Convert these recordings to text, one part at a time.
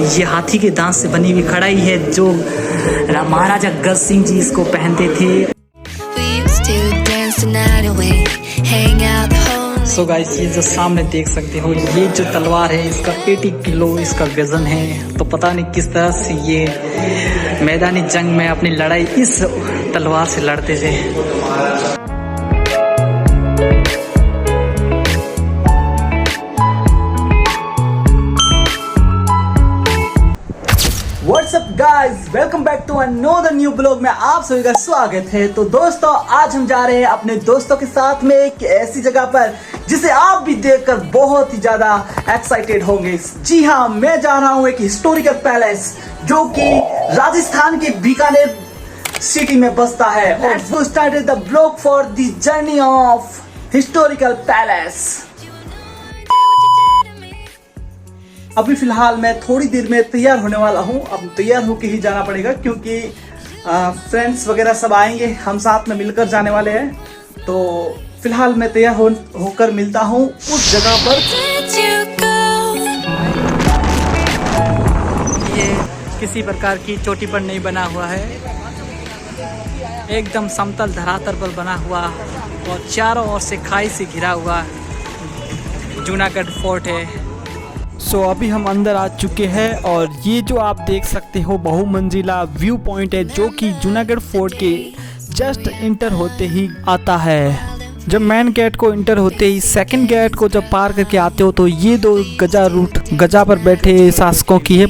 ये हाथी के दांत से बनी हुई कढ़ाई है जो महाराजा गज सिंह जी इसको पहनते थे। सो गाइस, ये जो सामने देख सकते हो, ये जो तलवार है इसका 80 किलो इसका वजन है। तो पता नहीं किस तरह से ये मैदानी जंग में अपनी लड़ाई इस तलवार से लड़ते थे। What's up guys, welcome back to another new blog में आप सभी का स्वागत है। तो दोस्तों, आज हम जा रहे हैं अपने दोस्तों के साथ में एक ऐसी जगह पर जिसे आप भी देखकर बहुत ही ज्यादा एक्साइटेड होंगे। जी हाँ, मैं जा रहा हूँ एक हिस्टोरिकल पैलेस जो कि राजस्थान के बीकानेर सिटी में बसता है। Let's go start the blog for the journey of historical palace. अभी फिलहाल मैं थोड़ी देर में तैयार होने वाला हूँ। अब तैयार होके ही जाना पड़ेगा क्योंकि फ्रेंड्स वगैरह सब आएंगे, हम साथ में मिलकर जाने वाले हैं। तो फिलहाल मैं तैयार होकर मिलता हूँ उस जगह पर। ये किसी प्रकार की चोटी पर नहीं बना हुआ है, एकदम समतल धरातल पर बना हुआ और चारों ओर से खाई से घिरा हुआ जूनागढ़ फोर्ट है। सो अभी हम अंदर आ चुके हैं और ये जो आप देख सकते हो बहुमंजिला व्यू पॉइंट है जो कि जूनागढ़ फोर्ट के जस्ट इंटर होते ही आता है। जब मेन गेट को इंटर होते ही सेकंड गेट को जब पार करके आते हो तो ये दो गजा रूट गजा पर बैठे शासकों की है।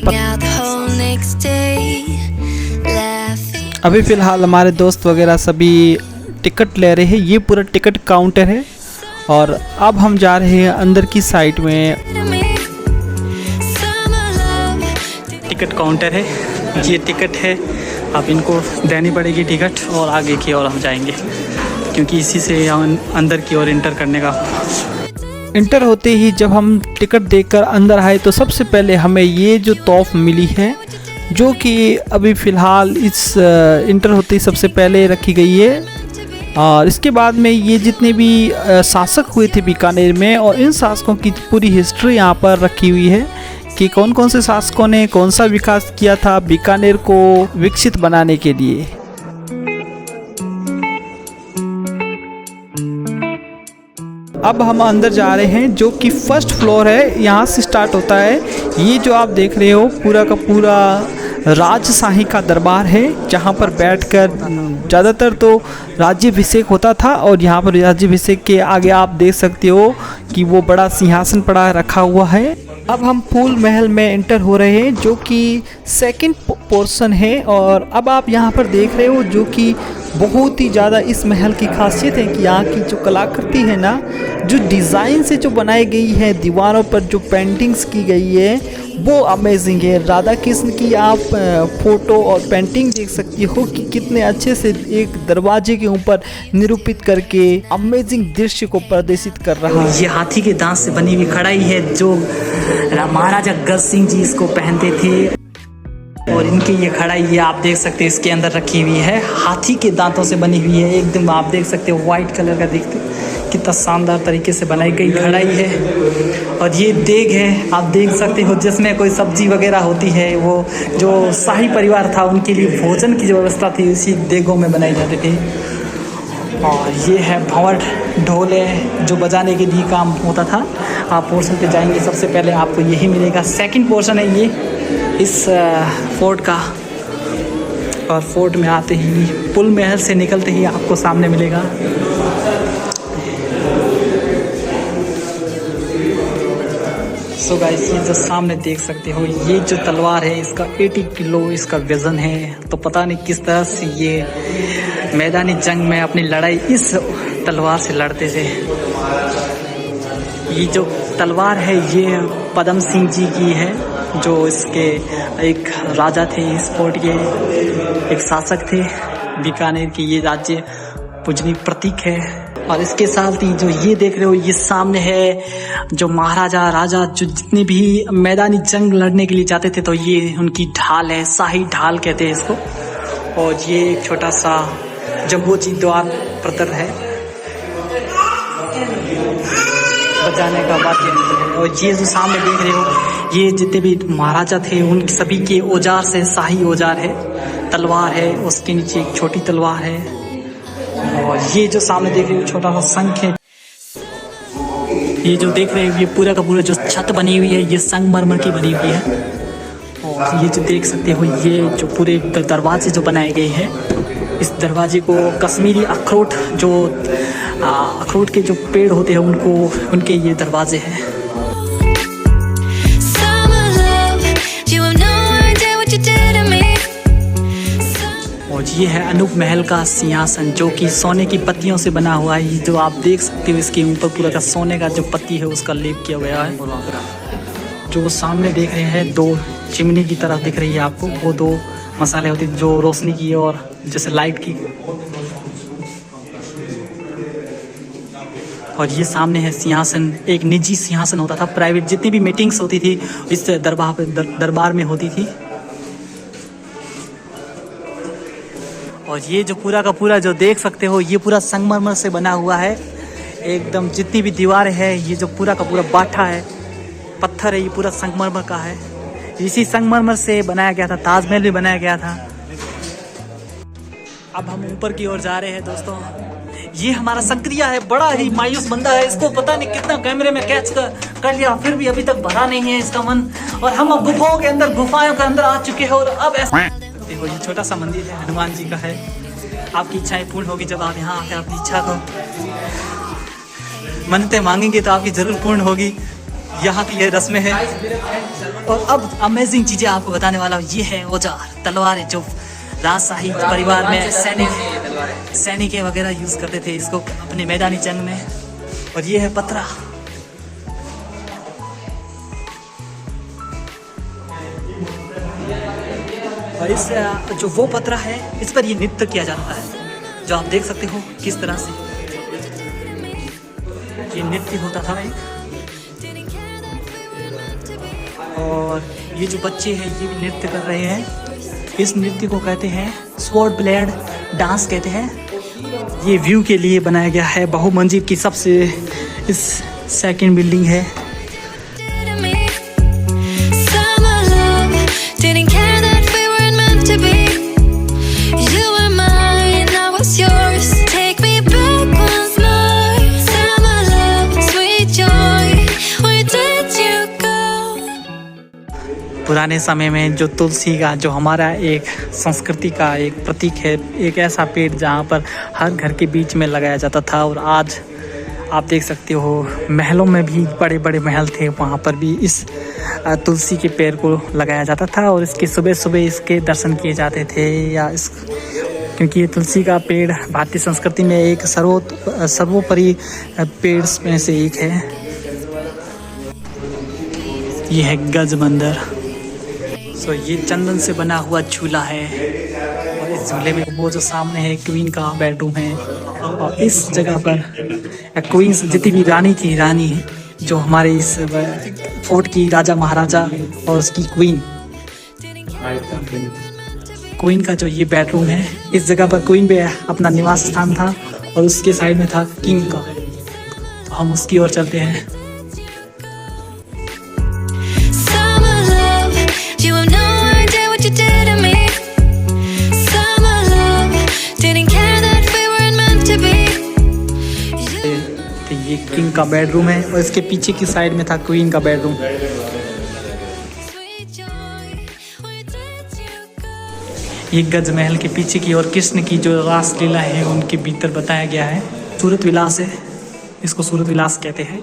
अभी फिलहाल हमारे दोस्त वगैरह सभी टिकट ले रहे हैं। ये पूरा टिकट काउंटर है और अब हम जा रहे हैं अंदर की साइड में। टिकट काउंटर है, ये टिकट है, अब इनको देनी पड़ेगी टिकट और आगे की ओर हम जाएंगे क्योंकि इसी से हम अंदर की ओर इंटर करने का। इंटर होते ही जब हम टिकट देकर अंदर आए तो सबसे पहले हमें ये जो तोफ मिली है जो कि अभी फ़िलहाल इस इंटर होते ही सबसे पहले रखी गई है। और इसके बाद में ये जितने भी शासक हुए थे बीकानेर में और इन शासकों की पूरी हिस्ट्री यहाँ पर रखी हुई है कि कौन कौन से शासकों ने कौन सा विकास किया था बीकानेर को विकसित बनाने के लिए। अब हम अंदर जा रहे हैं जो कि फर्स्ट फ्लोर है, यहाँ से स्टार्ट होता है। ये जो आप देख रहे हो पूरा का पूरा राजशाही का दरबार है जहाँ पर बैठकर ज़्यादातर तो राज्याभिषेक होता था और यहाँ पर राज्याभिषेक के आगे आप देख सकते हो कि वो बड़ा सिंहासन पड़ा रखा हुआ है। अब हम फूल महल में एंटर हो रहे हैं जो कि सेकंड पोर्शन है और अब आप यहाँ पर देख रहे हो जो कि बहुत ही ज़्यादा इस महल की खासियत है कि यहाँ की जो कलाकृति है ना, जो डिज़ाइन से जो बनाई गई है, दीवारों पर जो पेंटिंग्स की गई है वो अमेजिंग है। राधा कृष्ण की आप फोटो और पेंटिंग देख सकती हो कि कितने अच्छे से एक दरवाजे के ऊपर निरूपित करके अमेजिंग दृश्य को प्रदर्शित कर रहा है। ये हाथी के दांत से बनी हुई कढ़ाई है जो महाराजा गज सिंह जी इसको पहनते थे और इनकी ये कढ़ाई ये आप देख सकते हैं इसके अंदर रखी हुई है, हाथी के दांतों से बनी हुई है। एकदम आप देख सकते हो वाइट कलर का, देखते कितना शानदार तरीके से बनाई गई कढ़ाई है। और ये देग है, आप देख सकते हो जिसमें कोई सब्जी वगैरह होती है। वो जो शाही परिवार था उनके लिए भोजन की जो व्यवस्था थी इसी देगों में बनाई जाती थी। और ये है भंवर, ढोल है जो बजाने के लिए काम होता था। आप पोर्शन पे जाएंगे सबसे पहले आपको यही मिलेगा। सेकंड पोर्शन है ये इस फोर्ट का और फोर्ट में आते ही पुल महल से निकलते ही आपको सामने मिलेगा सो गाइस, ये जो सामने देख सकते हो ये जो तलवार है इसका 80 किलो इसका वजन है। तो पता नहीं किस तरह से ये मैदानी जंग में अपनी लड़ाई इस तलवार से लड़ते थे। ये जो तलवार है ये पदम सिंह जी की है जो इसके एक राजा थे, इस फोर्ट के एक शासक थे बीकानेर की। ये राज्य पूजनीय प्रतीक है। और इसके साथ ही जो ये देख रहे हो ये सामने है जो महाराजा राजा जो जितने भी मैदानी जंग लड़ने के लिए जाते थे तो ये उनकी ढाल है, शाही ढाल कहते हैं इसको। और ये एक छोटा सा जम्बोजी द्वार प्रतर है बजाने का वाद्य। और ये जो सामने देख रहे हो ये जितने भी महाराजा थे उन सभी के औजार से शाही औजार है। तलवार है, उसके नीचे एक छोटी तलवार है, और ये जो सामने देख रहे हो छोटा सा शंख है। ये जो देख रहे हो ये पूरा का पूरा जो छत बनी हुई है ये संगमरमर की बनी हुई है। और ये जो देख सकते हो ये जो पूरे दरवाजे जो बनाए गए हैं, इस दरवाजे को कश्मीरी अखरोट जो अखरोट के जो पेड़ होते हैं उनके ये दरवाजे हैं। और ये है अनूप महल का सिंहासन जो कि सोने की पत्तियों से बना हुआ है। ये जो आप देख सकते हो इसके ऊपर पूरा का सोने का जो पत्ती है उसका लेप किया गया है। जो सामने देख रहे हैं दो चिमनी की तरफ दिख रही है आपको, वो दो मसाले होते हैं जो रोशनी की और जैसे लाइट की। और ये सामने है सिंहासन, एक निजी सिंहासन होता था, प्राइवेट जितनी भी मीटिंग्स होती थी इस दरबार में होती थी। और ये जो पूरा का पूरा जो देख सकते हो ये पूरा संगमरमर से बना हुआ है एकदम। जितनी भी दीवारें है ये जो पूरा का पूरा बाठा है, पत्थर है, ये पूरा संगमरमर का है। इसी संगमरमर से बनाया गया था ताजमहल भी बनाया गया था। अब हम ऊपर की ओर जा रहे हैं दोस्तों। ये हमारा संक्रिया है, बड़ा ही मायूस बंदा है, इसको पता नहीं कितना कैमरे में कैच कर लिया, फिर भी अभी तक भरा नहीं है इसका मन। और हम अब गुफाओं के अंदर आ चुके हैं। और अब ऐसा देखो ये छोटा सा मंदिर है, हनुमान जी का है। आपकी इच्छाएं पूर्ण होगी जब आप यहाँ आकर अपनी इच्छा को मन्नतें मांगेंगे तो आपकी जरूर पूर्ण होगी। यहाँ की ये रस्में हैं। और अब अमेजिंग चीजें आपको बताने वाला हूँ। ये है औजार, तलवारें जो राजशाही परिवार में सैनिक वगैरह यूज करते थे इसको अपने मैदानी जंग में। और ये है पतरा। और इस जो वो पतरा है इस पर ये नृत्य किया जाता है, जो आप देख सकते हो किस तरह से ये नृत्य होता था एक। और ये जो बच्चे हैं ये भी नृत्य कर रहे हैं। इस नृत्य को कहते हैं स्वॉर्ड ब्लेड डांस कहते हैं। ये व्यू के लिए बनाया गया है। बहुमंजिल की सबसे इस सेकंड बिल्डिंग है। पुराने समय में जो तुलसी का जो हमारा एक संस्कृति का एक प्रतीक है, एक ऐसा पेड़ जहाँ पर हर घर के बीच में लगाया जाता था। और आज आप देख सकते हो महलों में भी बड़े बड़े महल थे, वहाँ पर भी इस तुलसी के पेड़ को लगाया जाता था। और इसके सुबह सुबह इसके दर्शन किए जाते थे क्योंकि ये तुलसी का पेड़ भारतीय संस्कृति में एक सर्वोपरि पेड़ में से एक है। ये है गज मंदिर। तो ये चंदन से बना हुआ झूला है। और इस झूले में वो जो सामने है क्वीन का बेडरूम है। और इस जगह पर क्वीन जितनी भी रानी थी, रानी जो हमारे इस फोर्ट की राजा महाराजा और उसकी क्वीन का जो ये बेडरूम है, इस जगह पर क्वीन पे अपना निवास स्थान था। और उसके साइड में था किंग का। तो हम उसकी ओर चलते हैं। ये किंग का बेडरूम है और इसके पीछे की साइड में था क्वीन का बेडरूम। ये गज महल के पीछे की और कृष्ण की जो रासलीला है उनके भीतर बताया गया है। सूरत विलास है, इसको सूरत विलास कहते हैं।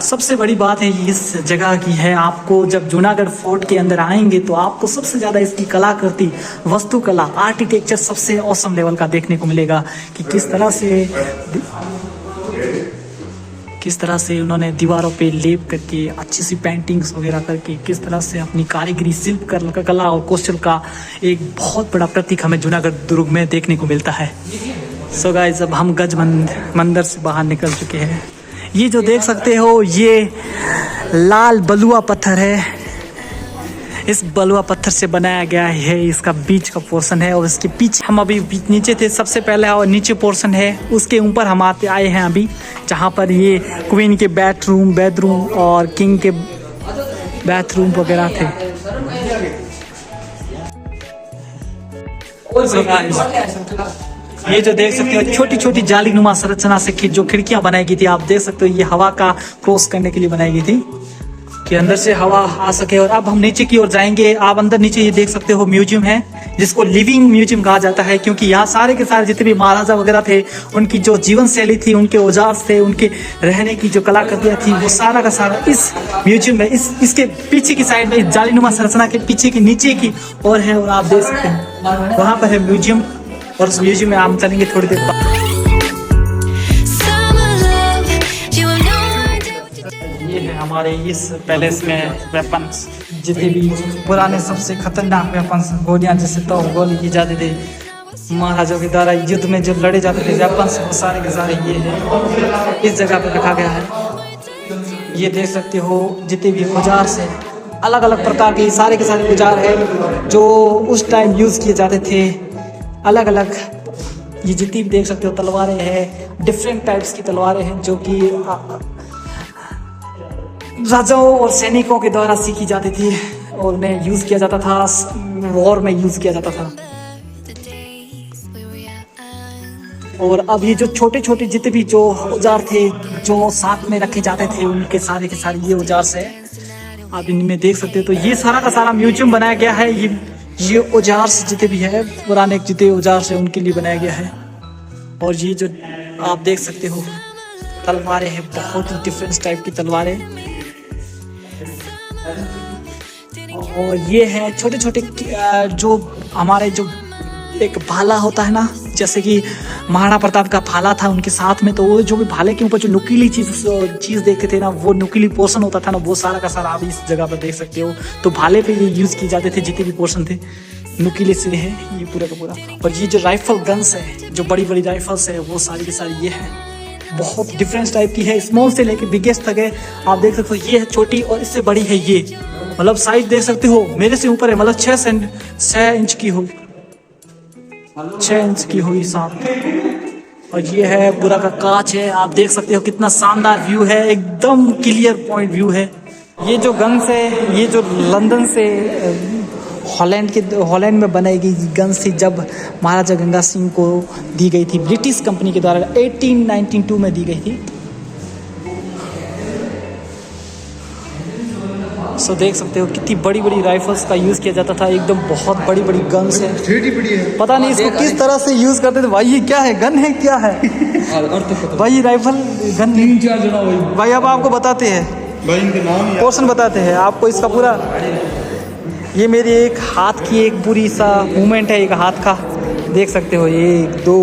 सबसे बड़ी बात है इस जगह की है, आपको जब जूनागढ़ फोर्ट के अंदर आएंगे तो आपको सबसे ज़्यादा इसकी कलाकृति, वास्तुकला, आर्किटेक्चर सबसे औसम लेवल का देखने को मिलेगा कि किस तरह से उन्होंने दीवारों पे लेप करके अच्छी सी पेंटिंग्स वगैरह करके किस तरह से अपनी कारीगरी, शिल्प कला और कौशल का एक बहुत बड़ा प्रतीक हमें जूनागढ़ दुर्ग में देखने को मिलता है। सो गाइस, अब हम गज मंदिर से बाहर निकल चुके हैं। ये जो देख सकते हो ये लाल बलुआ पत्थर है। इस बलुआ पत्थर से बनाया गया है, इसका बीच का पोर्शन है। और इसके पीछे हम अभी नीचे थे सबसे पहले, और नीचे पोर्शन है उसके ऊपर हम आए हैं अभी, जहाँ पर ये क्वीन के बेडरूम और किंग के बाथरूम वगैरह थे। So guys, ये जो देख सकते हो छोटी छोटी जाली नुमा संरचना से जो खिड़कियां बनाई गई थी, आप देख सकते हो ये हवा का क्रॉस करने के लिए बनाई गई थी कि अंदर से हवा आ सके। और अब हम नीचे की ओर जाएंगे। आप अंदर नीचे ये देख सकते हो म्यूजियम है, जिसको लिविंग म्यूजियम कहा जाता है, क्योंकि यहाँ सारे के सारे जितने भी महाराजा वगैरह थे, उनकी जो जीवन शैली थी, उनके औजार थे, उनके रहने की जो कलाकृतियां थी, वो सारा का सारा इस म्यूजियम में इसके पीछे की साइड में जालीनुमा संरचना के पीछे की नीचे की ओर है। और आप देख सकते हैं वहां पर है म्यूजियम, और उस म्यूजियम में हम चलेंगे थोड़ी देर बाद। ये है हमारे इस पैलेस में वेपन्स, जितने भी पुराने सबसे खतरनाक वेपन्स, गोलियां जिससे तो गोली की जाती थी महाराजाओं के द्वारा युद्ध में जो लड़े जाते थे वेपन्स, वो सारे के सारे ये है इस जगह पर रखा गया है। ये देख सकते हो जितने भी औजार से अलग अलग प्रकार के सारे के सारे औजार है जो उस टाइम यूज किए जाते थे। अलग अलग ये जितनी भी देख सकते हो तलवारें हैं, डिफरेंट टाइप्स की तलवारें हैं जो कि राजाओं और सैनिकों के द्वारा सीखी जाती थी और उन्हें यूज किया जाता था, वॉर में यूज किया जाता था। और अब ये जो छोटे छोटे जितने भी जो औजार थे जो साथ में रखे जाते थे, उनके सारे के सारे ये औजार से आप इनमें देख सकते हो। तो ये सारा का सारा म्यूजियम बनाया गया है। ये औजार से जितने भी है पुराने जितने औजार से उनके लिए बनाया गया है। और ये जो आप देख सकते हो तलवारें हैं, बहुत ही डिफरेंट टाइप की तलवारें। और ये है छोटे छोटे जो हमारे जो एक भाला होता है ना, जैसे कि महाराणा प्रताप का भाला था उनके साथ में, तो वो जो भी भाले के ऊपर जो नुकीली चीज देखते थे ना, वो नुकीली पोर्शन होता था ना, वो सारा का सारा आप इस जगह पर देख सकते हो। तो भाले पे ये यूज किए जाते थे, जितने भी पोर्शन थे नुकीले से है ये पूरा का पूरा। और ये जो राइफल गन्स है, जो बड़ी बड़ी राइफल्स है, वो सारी की सारी ये है, बहुत डिफरेंट टाइप की है, स्मॉल से लेके बिगेस्ट तक है। आप देख सकते हो ये है छोटी, और इससे बड़ी है ये, मतलब साइज देख सकते हो मेरे से ऊपर है, मतलब 6 इंच की होगी, 6 इंच की हुई साथ। और ये है पूरा का कांच है, आप देख सकते हो कितना शानदार व्यू है, एकदम क्लियर पॉइंट व्यू है। ये जो गन्स है, ये जो लंदन से हॉलैंड में बनाई गई गन्स थी, जब महाराजा गंगा सिंह को दी गई थी ब्रिटिश कंपनी के द्वारा 1892 में दी गई थी। सो देख सकते हो कितनी बड़ी बड़ी राइफल्स का यूज किया जाता था, एकदम बहुत बड़ी बड़ी गन्स है। पता नहीं इसको किस तरह से यूज करते थे भाई, ये क्या है, गन है क्या है भाई, राइफल गन 3-4 जना भाई। अब आपको बताते हैं भाई, इनके नाम पोर्शन बताते हैं आपको इसका पूरा। ये मेरी एक हाथ की एक पूरी सा मूवमेंट है, एक हाथ का देख सकते हो, 1 2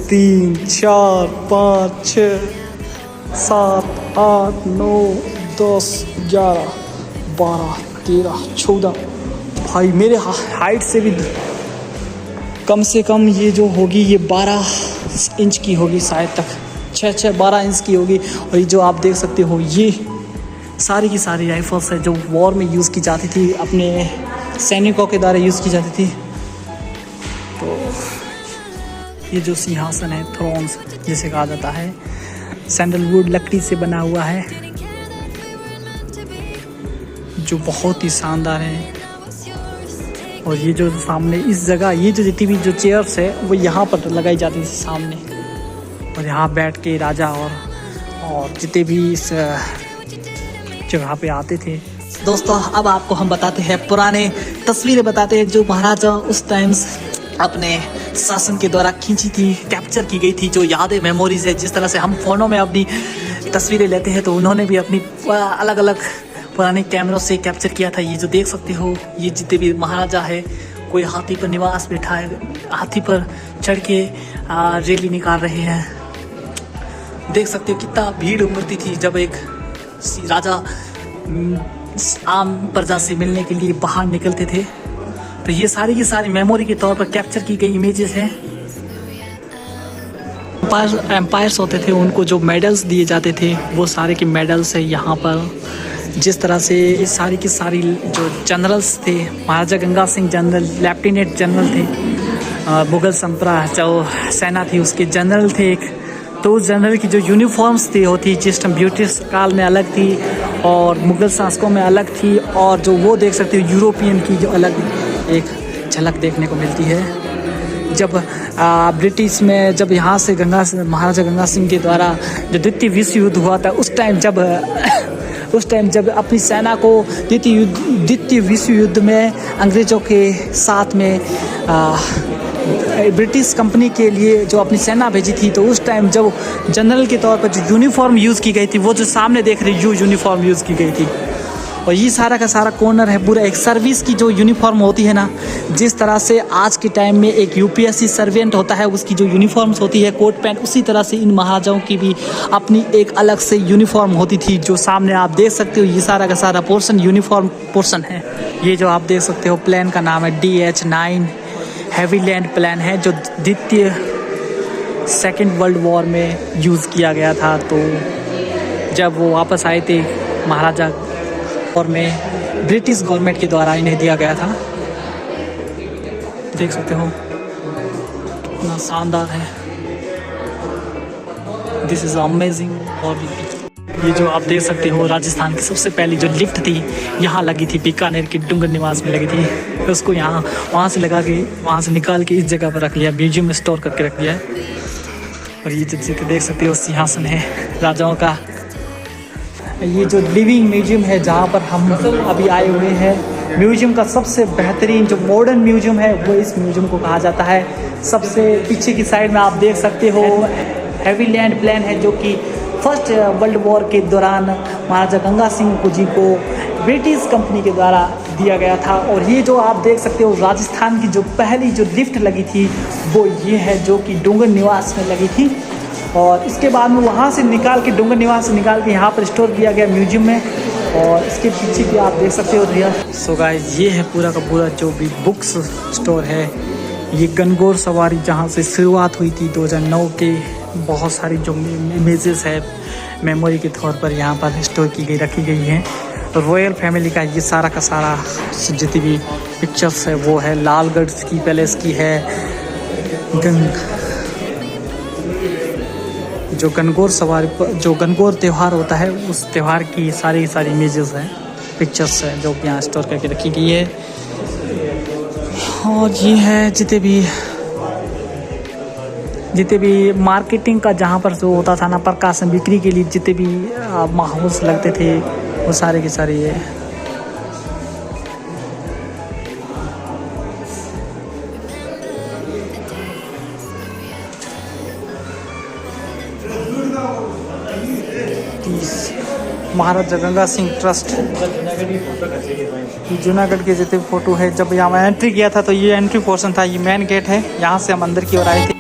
3 4 5 6 7 8 9 10 11 12 13 14 भाई, मेरे हाइट से भी कम से कम ये जो होगी ये 12 इंच की होगी शायद तक, 6-12 इंच की होगी। और ये जो आप देख सकते हो ये सारी की सारी राइफल्स है जो वॉर में यूज़ की जाती थी, अपने सैनिकों के द्वारा यूज़ की जाती थी। तो ये जो सिंहासन है, थ्रोन्स जिसे कहा जाता है, सैंडलवुड लकड़ी से बना हुआ है, जो बहुत ही शानदार है। और ये जो सामने इस जगह ये जो जितनी भी जो चेयर्स है वो यहाँ पर लगाई जाती थी सामने, और यहाँ बैठ के राजा और जितने भी इस जगह पे आते थे। दोस्तों अब आपको हम बताते हैं पुराने तस्वीरें बताते हैं जो महाराजा उस टाइम अपने शासन के द्वारा खींची थी, कैप्चर की गई थी, जो यादें मेमोरीज है। जिस तरह से हम फ़ोनों में अपनी तस्वीरें लेते हैं, तो उन्होंने भी अपनी अलग अलग पुराने कैमरों से कैप्चर किया था। ये जो देख सकते हो ये जितने भी महाराजा है, कोई हाथी पर निवास बैठा है, हाथी पर चढ़ के रैली निकाल रहे हैं। देख सकते हो कितना भीड़ उमड़ती थी जब एक राजा आम प्रजा से मिलने के लिए बाहर निकलते थे। तो ये सारी की सारी मेमोरी के तौर पर कैप्चर की गई इमेजेस हैं। एम्पायर्स होते थे, उनको जो मेडल्स दिए जाते थे वो सारे के मेडल्स है यहाँ पर। जिस तरह से इस सारी की सारी जो जनरल्स थे, Maharaja Ganga Singh general lieutenant general थे, मुगल संपरा जो सेना थी उसके जनरल थे एक। तो उस जनरल की जो यूनिफॉर्म्स थी होती जिस टाइम ब्रिटिश काल में अलग थी और मुगल शासकों में अलग थी, और जो वो देख सकते हो यूरोपियन की जो अलग एक झलक देखने को मिलती है। जब ब्रिटिश में जब यहाँ से महाराजा गंगा सिंह के द्वारा जो द्वितीय विश्व युद्ध हुआ था, उस टाइम जब अपनी सेना को द्वितीय विश्व युद्ध में अंग्रेज़ों के साथ में ब्रिटिश कंपनी के लिए जो अपनी सेना भेजी थी, तो उस टाइम जब जनरल के तौर पर जो यूनिफॉर्म यूज़ की गई थी, वो जो सामने देख रहे यूनिफॉर्म यूज़ की गई थी। और ये सारा का सारा कॉर्नर है पूरा एक सर्विस की जो यूनिफॉर्म होती है ना, जिस तरह से आज के टाइम में एक यूपीएससी सर्वेंट होता है, उसकी जो यूनिफॉर्म्स होती है कोट पैंट, उसी तरह से इन महाराजाओं की भी अपनी एक अलग से यूनिफॉर्म होती थी, जो सामने आप देख सकते हो। ये सारा का सारा पोर्शन यूनिफॉर्म पोर्शन है। ये जो आप देख सकते हो प्लान का नाम है DH-9 हैवीलैंड प्लान है, जो द्वितीय सेकेंड वर्ल्ड वॉर में यूज़ किया गया था। तो जब वो वापस आए थे महाराजा और में ब्रिटिश गवर्नमेंट के द्वारा इन्हें दिया गया था। देख सकते हो कितना शानदार है। This is amazing. और ये जो आप देख सकते हो राजस्थान की सबसे पहली जो लिफ्ट थी यहाँ लगी थी, बीकानेर के डूंगर निवास में लगी थी। तो उसको यहाँ वहाँ से लगा के वहाँ से निकाल के इस जगह पर रख लिया, म्यूजियम में स्टोर करके रख लिया है। और ये जो देख सकते हो सिंहासन है राजाओं का। ये जो लिविंग म्यूजियम है जहाँ पर हम अभी आए हुए हैं, म्यूजियम का सबसे बेहतरीन जो मॉडर्न म्यूजियम है वो इस म्यूजियम को कहा जाता है। सबसे पीछे की साइड में आप देख सकते हो हैवीलैंड प्लान है, जो कि फर्स्ट वर्ल्ड वॉर के दौरान महाराजा गंगा सिंह जी को ब्रिटिश कंपनी के द्वारा दिया गया था। और ये जो आप देख सकते हो राजस्थान की जो पहली जो लिफ्ट लगी थी वो ये है, जो कि डूंगर निवास में लगी थी। और इसके बाद में वहाँ से निकाल के डूंगर निवास से निकाल के यहाँ पर स्टोर किया गया म्यूजियम में। और इसके पीछे भी आप देख सकते हो रिया। सो गाइस, ये है पूरा का पूरा जो भी बुक्स स्टोर है। ये गणगौर सवारी जहाँ से शुरुआत हुई थी 2009 के, बहुत सारी जो इमेजेस है मेमोरी के तौर पर यहाँ पर स्टोर की गई रखी गई हैं। रॉयल फैमिली का ये सारा का सारा जितनी भी पिक्चर्स है वो है लालगढ़ की पैलेस की है। जो गणगौर सवारी जो गणगौर त्यौहार होता है उस त्यौहार की सारी इमेजेस हैं, पिक्चर्स हैं, जो कि यहाँ स्टोर करके रखी गई है। और ये है जितने भी मार्केटिंग का जहाँ पर जो होता था ना, प्रकाशन बिक्री के लिए जितने भी हाउस लगते थे वो सारे के सारे ये महाराजा गंगा सिंह ट्रस्ट जूनागढ़ के जितने फोटो है। जब यहाँ मैं एंट्री किया था तो ये एंट्री पोर्शन था, ये मेन गेट है, यहाँ से हम अंदर की ओर आए थे।